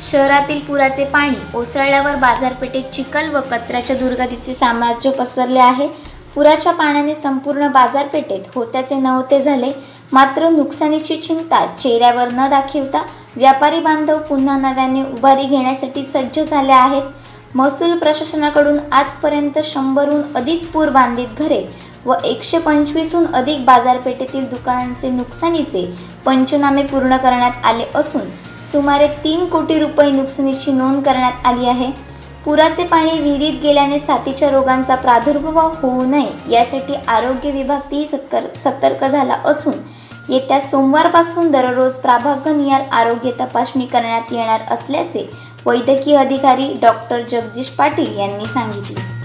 शहरातील पुराचे पाणी ओसरल्यावर बाजारपेठेत चिखल व कचऱ्याच्या दुर्गंधीचे साम्राज्य पसरले आहे। पुराच्या पाण्याने संपूर्ण बाजारपेठेत होत्याचे नव्हते झाले। मात्र नुकसानीची चिंता चेहऱ्यावर न दाखवता व्यापारी बांधव पुन्हा नव्याने उभारी घेण्यासाठी सज्ज झाले आहेत। महसूल प्रशासनाकडून आजपर्यंत 100हून अधिक पूर बाधित घरे व 125हून अधिक बाजारपेठेतील दुकानांचे नुकसानीचे पंचनामे पूर्ण करण्यात आले असून सुमारे 3 कोटी रुपये नुकसानीची नोंद करण्यात आली आहे। पुराचे पाणी विहिरीत गेल्याने साथीच्या रोगांचा प्रादुर्भाव होऊ नये यासाठी आरोग्य विभागही सतर्क झाला असून येत्या सोमवारपासून दररोज प्रभागनिहाय आरोग्य तपासणी करण्यात येणार असल्याचे वैद्यकीय अधिकारी डॉक्टर जगदीश पाटील यांनी सांगितले।